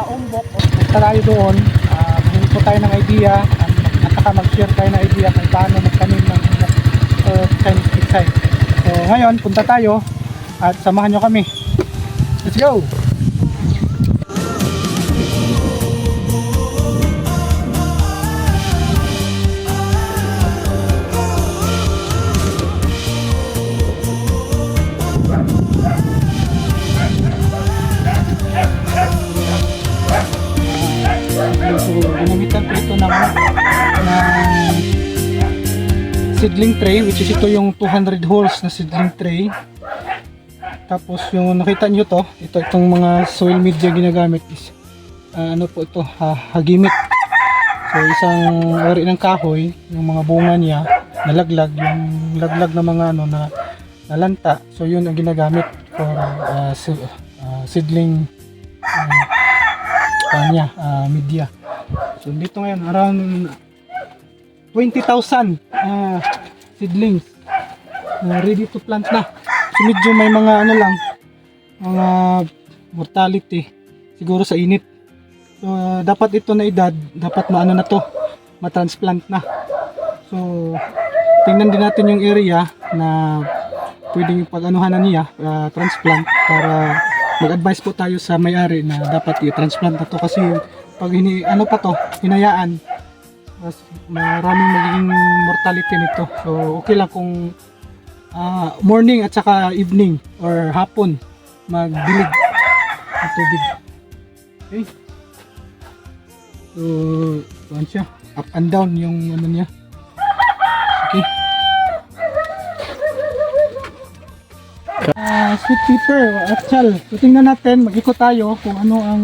umbok. Punta tayo doon, bumili po tayo ng idea at saka mag-share tayo ng idea kung paano magtanim ng umbok Chinese pitsay. So ngayon punta tayo at samahan nyo kami. Let's go! So ginamitan po ito ng seedling tray, which is ito yung 200 holes na seedling tray. Tapos yung nakita nyo to, itong mga soil media ginagamit is ano po ito, hagimik. So isang uri ng kahoy, yung mga bunga niya nalaglag, yung laglag na mga ano na nalanta. So yun ang ginagamit for seedling media. So dito ngayon around 20,000 seedlings ready to plant na. So medyo may mga ano lang, mga mortality siguro sa init. So dapat ito na edad, dapat maano na to, matransplant na. So tingnan din natin yung area na pwedeng pag-anuhan na niya, transplant, para mag-advise po tayo sa may-ari na dapat i-transplant na to, kasi pag hinayaan, mas maraming magiging mortality nito. So okay lang kung morning at saka evening or hapon magdilig ng tubig. Okay, so doon siya, up and down yung ano niya. Okay, sweet pepper, achal. So tingnan natin, mag-ikot tayo kung ano ang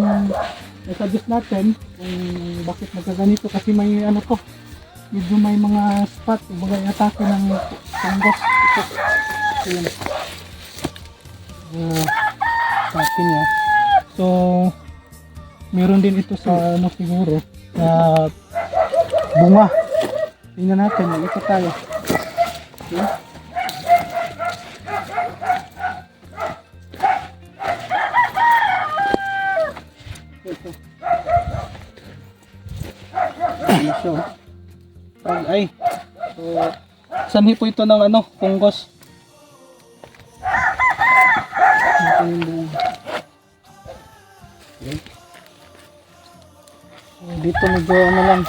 i-suggest natin, kung bakit nagkaganito, kasi may ano to, medyo may mga spot, bagay atake ng fungus ito. So yun, atake niya. So meron din ito sa ano siguro sa bunga. Tingnan natin, mag-ikot tayo. Okay. So, sanhi po ito ng ano, fungus. Okay. So, dito medyo ano lang,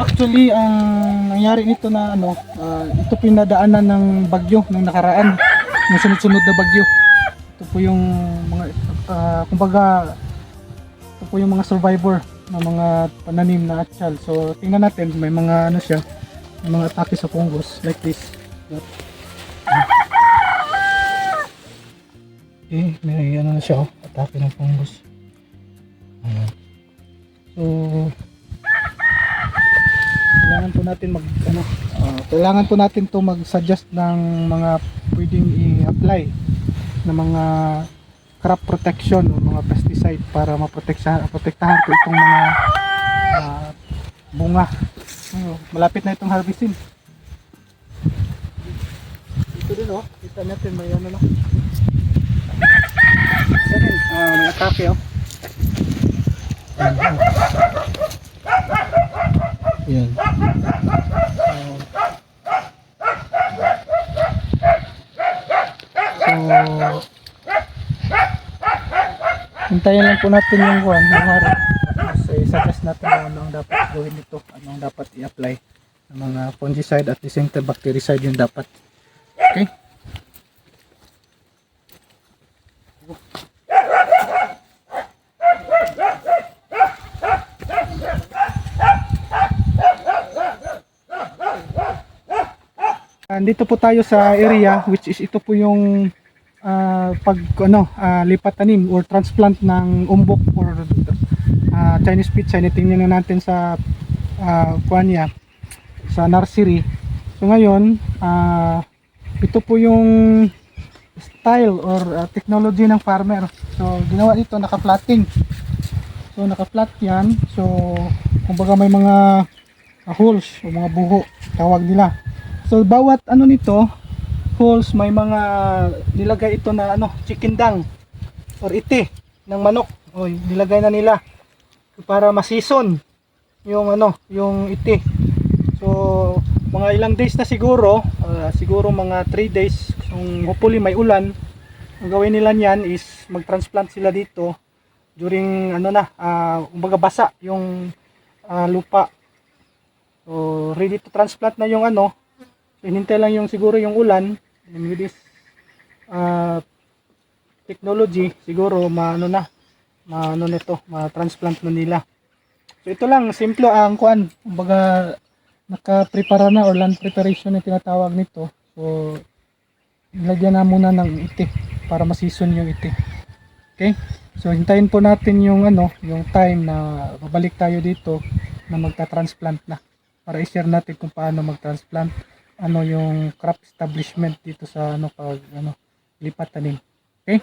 actually ang nangyari nito na ano, ito pinadaanan ng bagyo ng nakaraan, ng sunod-sunod na bagyo. Ito po yung mga kumbaga, ito po yung mga survivor ng mga pananim na achal. So tingnan natin, may mga ano siya, may mga atake sa fungus like this. Okay, may ano na siya, atake ng fungus. So kailangan po natin kailangan po natin to mag-suggest ng mga pwedeng i-apply na mga crop protection o mga pesticide para maprotektahan po itong mga bunga. Malapit na itong harvesting. Ito din kita natin may ano lang. Ito din, may atake Yan. So hintayin lang po natin yung buwan ng harap. Tapos i-suggest natin anong dapat gawin nito, anong dapat i-apply ng mga fungicide at the same time bactericide yung dapat. Okay? Andito po tayo sa area which is ito po yung lipat tanim or transplant ng umbok or Chinese pitsay. Tingnan na natin sa sa nursery. So ngayon ito po yung style or technology ng farmer. So So ginawa dito naka-flatting. So naka-flat yan. So kumbaga may mga holes o mga buho tawag nila. So bawat ano nito holes may mga nilagay ito na ano chicken dung or ite ng manok. O nilagay na nila para masison yung ano yung ite. So mga ilang days na siguro, siguro mga 3 days kung hopefully may ulan. Ang gawin nila niyan is mag-transplant sila dito during ano na kumbaga basa yung lupa. So ready to transplant na yung ano. So, hinintay lang yung siguro yung ulan. And with this technology siguro maano na maano nito, ma-transplant na nila. So ito lang simple ang kuan, kumbaga naka-prepare na or land preparation na tinatawag nito. So ilagyan na muna ng ite para masison yung ite. Okay? So hintayin po natin yung ano, yung time na babalik tayo dito na magta-transplant na para i-share natin kung paano mag-transplant, ano yung crop establishment dito sa ano pag ano lipat tanim. Okay?